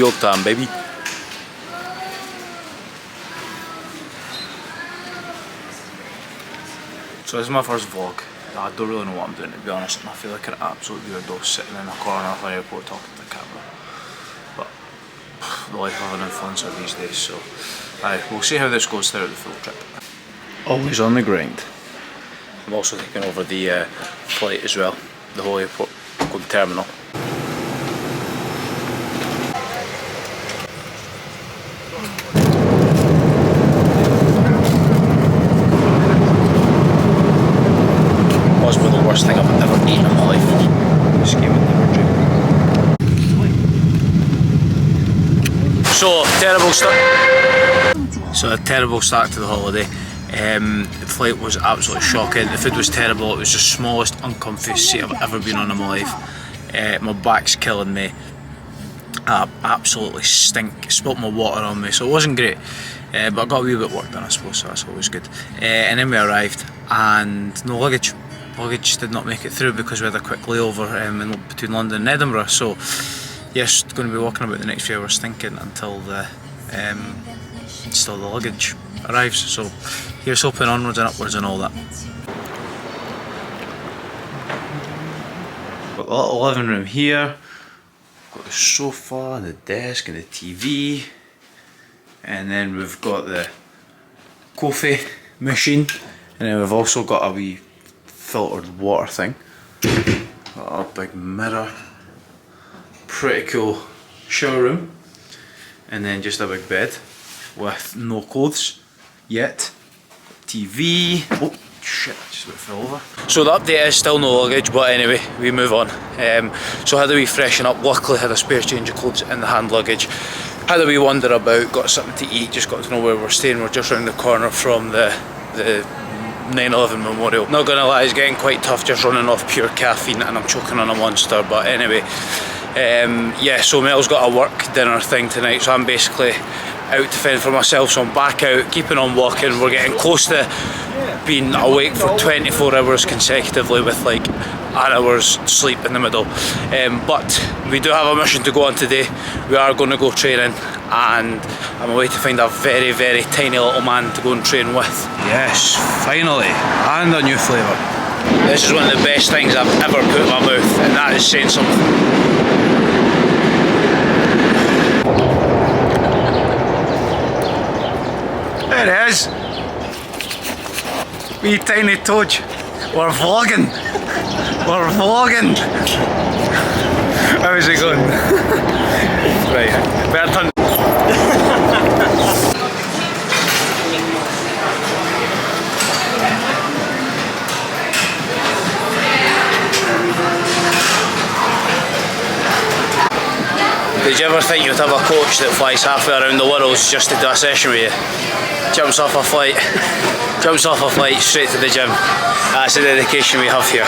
York time, baby. So this is my first vlog. I don't really know what I'm doing, to be honest, and I feel like an absolute weirdo sitting in a corner of an airport talking to the camera. But the life of an influencer these days, so we'll see how this goes throughout the full trip. Always on the grind. I'm also taking over the flight as well, the whole airport, called the terminal. Possibly the worst thing I've ever eaten in my life. This game would never dream. So, a terrible start to the holiday. The flight was absolutely shocking. The food was terrible. It was the smallest, uncomfy seat I've ever been on in my life. My back's killing me. I absolutely stink. Spilt my water on me, so it wasn't great. But I got a wee bit of work done, I suppose, so that's always good. And then we arrived, and no luggage. Luggage did not make it through because we had a quick layover between London and Edinburgh. So, yes, going to be walking about the next few hours thinking until the luggage arrives. So, here's hoping onwards and upwards and all that. Got the little living room here. Got the sofa, the desk, and the TV. And then we've got the coffee machine, and then we've also got a wee filtered water thing. Got a big mirror, pretty cool shower room, and then just a big bed with no clothes yet. TV. Oh shit, I just about fell over. So the update is still no luggage, but anyway, we move on. So had a wee freshen up, luckily had a spare change of clothes in the hand luggage. Had a wee wander about, got something to eat, just got to know where we're staying. We're just round the corner from the 9/11 memorial. Not gonna lie, it's getting quite tough just running off pure caffeine, and I'm choking on a Monster, but anyway. Yeah, so Mel's got a work dinner thing tonight, so I'm basically out to fend for myself, so I'm back out, keeping on walking. We're getting close to being awake for 24 hours consecutively with like an hour's sleep in the middle. But we do have a mission to go on today. We are going to go training, and I'm away to find a very, very tiny little man to go and train with. Yes, finally, and a new flavour. This is one of the best things I've ever put in my mouth, and that is saying something. There it is. Wee tiny toad. We're vlogging. We're vlogging. How's it going? Right, better turn. Did you ever think you'd have a coach that flies halfway around the world just to do a session with you? Jumps off a flight straight to the gym. That's the dedication we have here.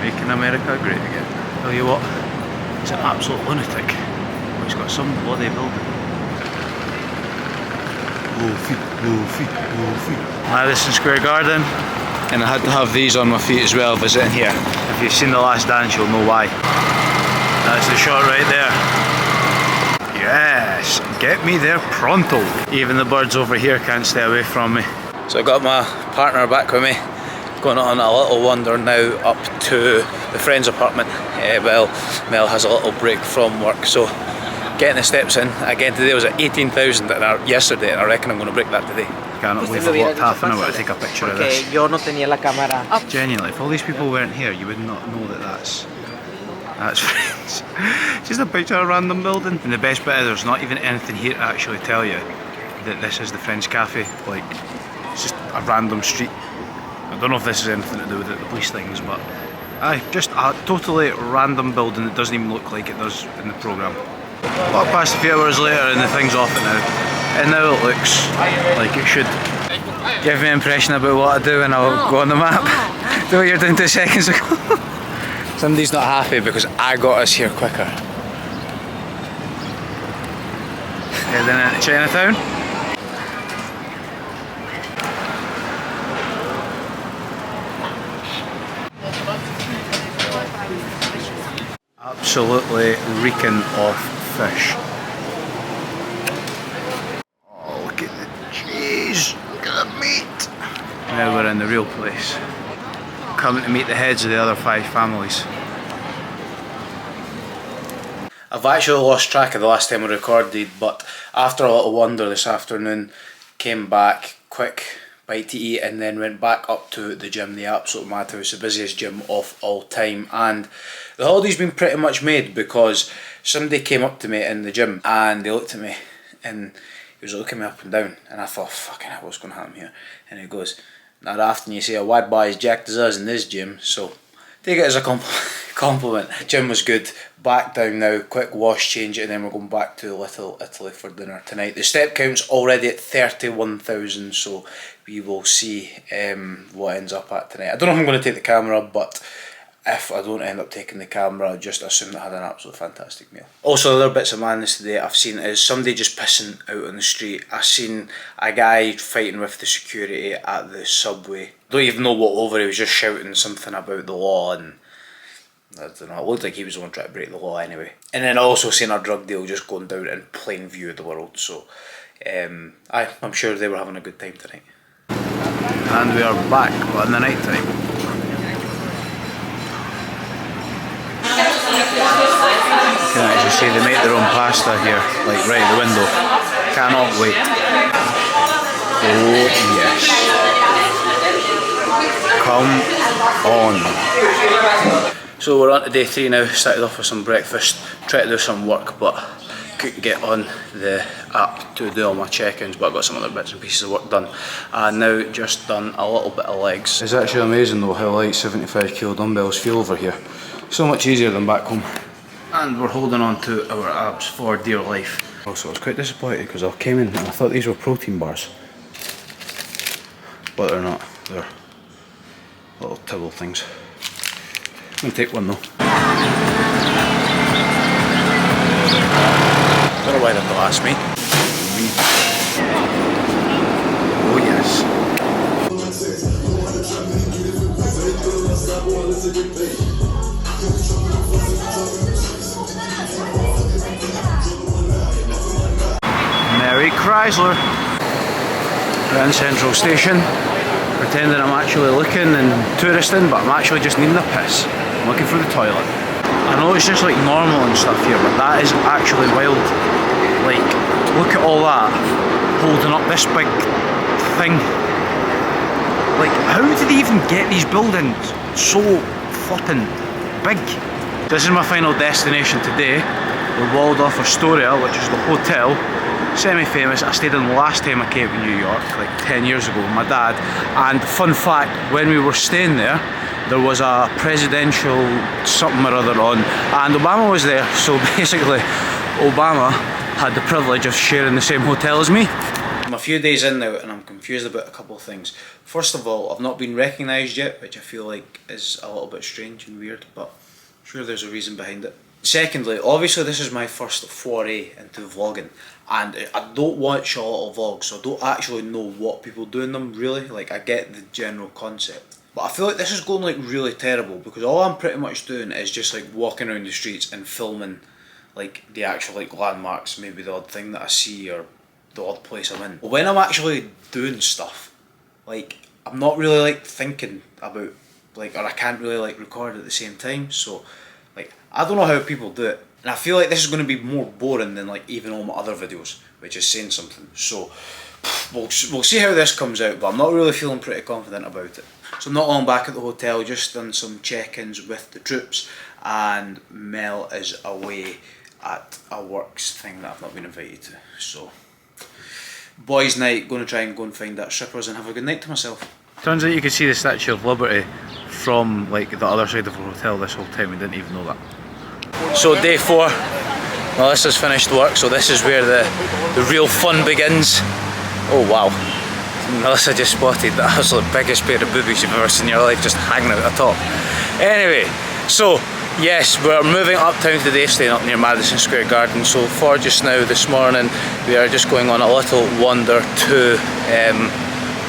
Making America great again. Tell you what, he's an absolute lunatic. Oh, he's got some bloody building. Low feet. Madison Square Garden, and I had to have these on my feet as well visiting here. If you've seen The Last Dance, you'll know why. That's the shot right there. Yes, get me there pronto. Even the birds over here can't stay away from me. So I got my partner back with me. Going on a little wander now up to the friend's apartment. Well, Mel has a little break from work, so getting the steps in. Again, today was at 18,000 yesterday, and I reckon I'm going to break that today. Cannot believe I've walked half an hour to take a picture of this. Genuinely, if all these people weren't here, you would not know that that's friends. Just a picture of a random building. And the best bit is there's not even anything here to actually tell you that this is the Friends Cafe. Like, it's just a random street. I don't know if this has anything to do with the police things, but just a totally random building that doesn't even look like it does in the programme. Walk past a few hours later and the thing's off it now. and now it looks like it should. Give me an impression about what I do and I'll go on the map. Do what you're doing 2 seconds ago. Somebody's not happy because I got us here quicker. Heading into Chinatown. Absolutely reeking of fish. Oh, look at the cheese! Look at the meat! Now we're in the real place. Coming to meet the heads of the other 5 families. I've actually lost track of the last time I recorded, but after a little wander this afternoon, came back, quick bite to eat, and then went back up to the gym, the absolute madhouse, the busiest gym of all time. And the holiday's been pretty much made because somebody came up to me in the gym and they looked at me and he was looking me up and down, and I thought, fucking hell, what's going to happen here? And he goes, not often you see a wad boy as jacked as us in this gym, so take it as a compliment. Gym was good. Back down now, quick wash, change, and then we're going back to Little Italy for dinner tonight. The step count's already at 31,000, so we will see what ends up at tonight. I don't know if I'm going to take the camera, but if I don't end up taking the camera, I'll just assume that I had an absolute fantastic meal. Also, other bits of madness today I've seen is somebody just pissing out on the street. I've seen a guy fighting with the security at the subway. Don't even know what over, he was just shouting something about the law, and I don't know, it looked like he was the one trying to break the law anyway. And then I also seen a drug deal just going down in plain view of the world, so I'm sure they were having a good time tonight. And we are back, but in the night time. You can actually see they make their own pasta here, like right at the window. Cannot wait. Oh yes. Come on. So we're on to day 3 now. Started off with some breakfast, tried to do some work, but couldn't get on the app to do all my check-ins, but I got some other bits and pieces of work done. And now just done a little bit of legs. It's actually amazing though how light 75 kilo dumbbells feel over here. So much easier than back home. And we're holding on to our abs for dear life. Also, I was quite disappointed because I came in and I thought these were protein bars. But they're not. They're little tibble things. I'm gonna take one though. Don't know why they've not asked me. Oh yes. Mary Chrysler. Grand Central Station. Pretending I'm actually looking and touristing, but I'm actually just needing a piss. I'm looking for the toilet. I know it's just like normal and stuff here, but that is actually wild. Like, look at all that holding up this big thing. Like, how did they even get these buildings so flippin' big? This is my final destination today, the Waldorf Astoria, which is the hotel. Semi-famous. I stayed in the last time I came to New York, like 10 years ago with my dad. And fun fact, when we were staying there, there was a presidential something or other on, and Obama was there, so basically Obama had the privilege of sharing the same hotel as me. I'm a few days in now and I'm confused about a couple of things. First of all, I've not been recognised yet, which I feel like is a little bit strange and weird, but I'm sure there's a reason behind it. Secondly, obviously this is my first foray into vlogging, and I don't watch a lot of vlogs, so I don't actually know what people do in them really. Like, I get the general concept, but I feel like this is going like really terrible because all I'm pretty much doing is just like walking around the streets and filming like the actual like landmarks, maybe the odd thing that I see or the odd place I'm in. But when I'm actually doing stuff, like, I'm not really like thinking about like, or I can't really like record at the same time, so like, I don't know how people do it, and I feel like this is going to be more boring than like even all my other videos, which is saying something. So we'll see how this comes out, but I'm not really feeling pretty confident about it. So not long back at the hotel, just done some check-ins with the troops, and Mel is away at a works thing that I've not been invited to. So boys' night, going to try and go and find that strippers and have a good night to myself. Turns out you could see the Statue of Liberty from like the other side of the hotel this whole time. We didn't even know that. So day 4, Melissa's finished work, so this is where the real fun begins. Oh wow. Melissa just spotted the absolute biggest pair of boobies you've ever seen in your life just hanging out the top. Anyway, so yes, we're moving uptown today, staying up near Madison Square Garden. So for just now this morning, we are just going on a little wander to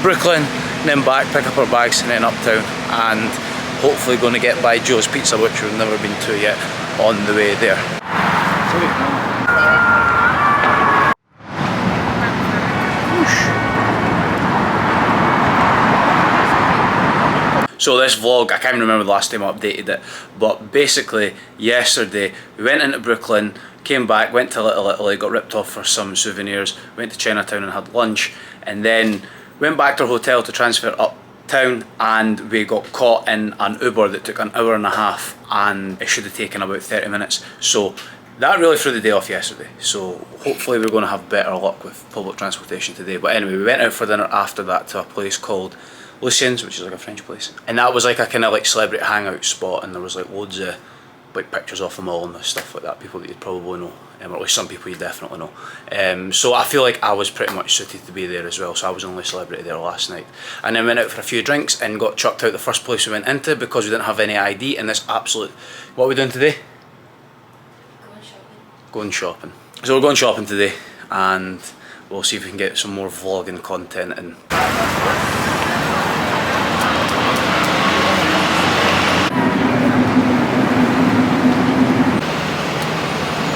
Brooklyn, and then back, pick up our bags, and then uptown, and hopefully going to get by Joe's Pizza, which we've never been to yet, on the way there. So this vlog, I can't remember the last time I updated it, but basically yesterday we went into Brooklyn, came back, went to Little Italy, got ripped off for some souvenirs, went to Chinatown and had lunch, and then went back to our hotel to transfer uptown, and we got caught in an Uber that took an hour and a half, and it should have taken about 30 minutes. So that really threw the day off yesterday. So hopefully we're going to have better luck with public transportation today. But anyway, we went out for dinner after that to a place called Lucien's, which is like a French place, and that was like a kind of like celebrity hangout spot, and there was like loads of like pictures of them all and stuff like that, people that you'd probably know, or at least some people you definitely know. So I feel like I was pretty much suited to be there as well, so I was the only celebrity there last night. And then went out for a few drinks and got chucked out the first place we went into because we didn't have any ID in this absolute... What are we doing today? Going shopping. So we're going shopping today, and we'll see if we can get some more vlogging content in.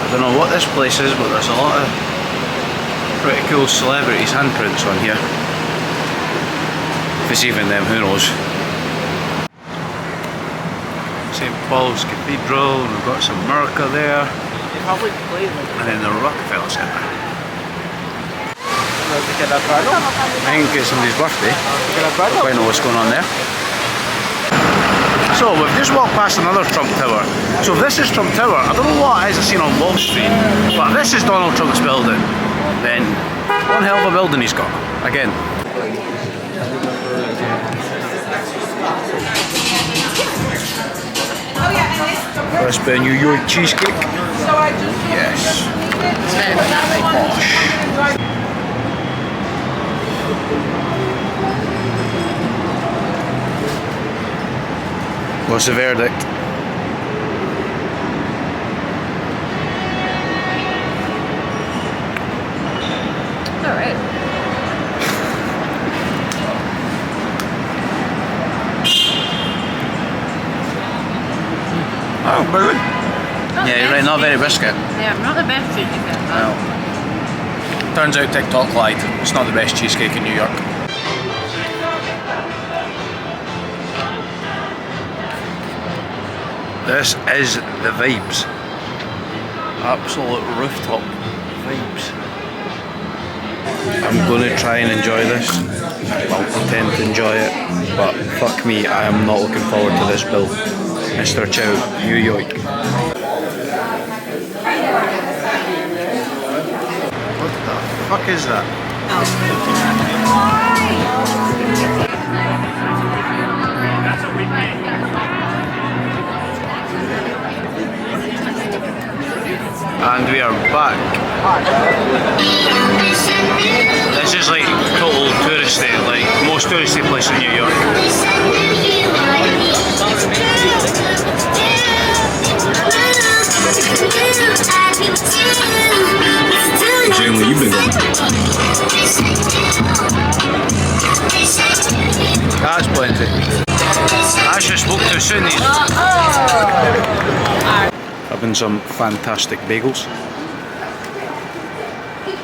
I don't know what this place is, but there's a lot of pretty cool celebrities' handprints on here. If it's even them, who knows. St. Paul's Cathedral, we've got some Merca there. And then the Rockefeller Centre. I think it's somebody's birthday. I don't quite know what's going on there. So we've just walked past another Trump Tower. So if this is Trump Tower, I don't know what it is I've seen on Wall Street, but if this is Donald Trump's building, then one hell of a building he's got, again. First bit of New York cheesecake. Yes. Posh. What's the verdict? It's alright. Oh, very good. Yeah, you're right, not very biscuit. Yeah, not the best cheesecake. No. Turns out TikTok lied. It's not the best cheesecake in New York. This is the vibes. Absolute rooftop vibes. I'm going to try and enjoy this. I'll pretend to enjoy it, but fuck me, I am not looking forward to this bill. Mr. Chow, New York. What the fuck is that? And we are back. This is like total touristy, like most touristy place in New York. Presumably you've been going. That's plenty. I should have spoke too soon. Having some fantastic bagels.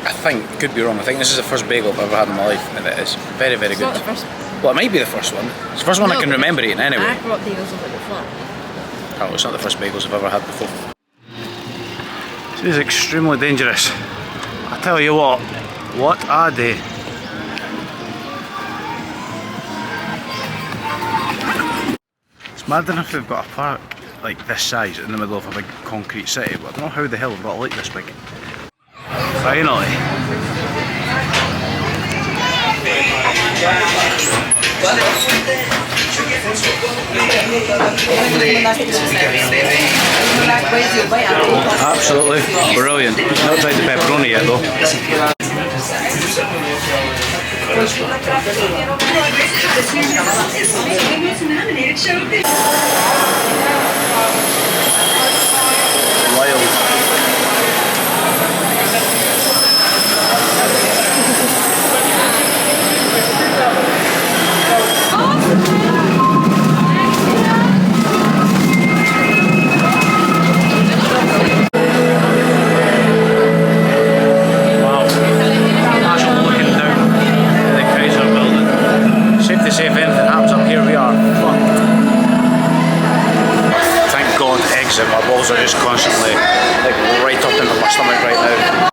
I think, could be wrong, I think this is the first bagel I've ever had in my life, and it is very, very good. It's not the first. Well, it might be the first one. It's the first one I can remember eating anyway. I brought bagels over before. Oh, it's not the first bagels I've ever had before. This is extremely dangerous. I tell you what a day. It's mad enough they've got a park like this size in the middle of a big concrete city, but I don't know how the hell they've got a lake this big. Finally. Absolutely brilliant. Not tried the pepperoni yet though. Wild. If anything happens up here, we are fucked. Thank God, exit. My balls are just constantly like right up into my stomach right now.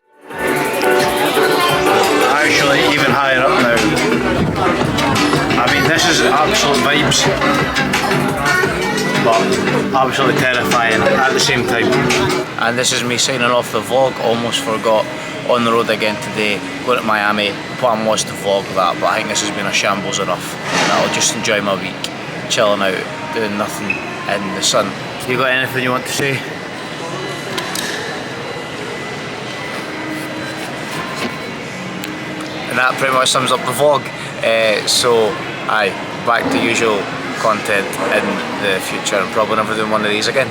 Actually, even higher up now. I mean, this is absolute vibes, but absolutely terrifying at the same time. And this is me signing off the vlog. Almost forgot. On the road again today, going to Miami. The plan was to vlog that, but I think this has been a shambles enough. And I'll just enjoy my week, chilling out, doing nothing in the sun. You got anything you want to say? And that pretty much sums up the vlog. So, back to usual content in the future. I'm probably never doing one of these again.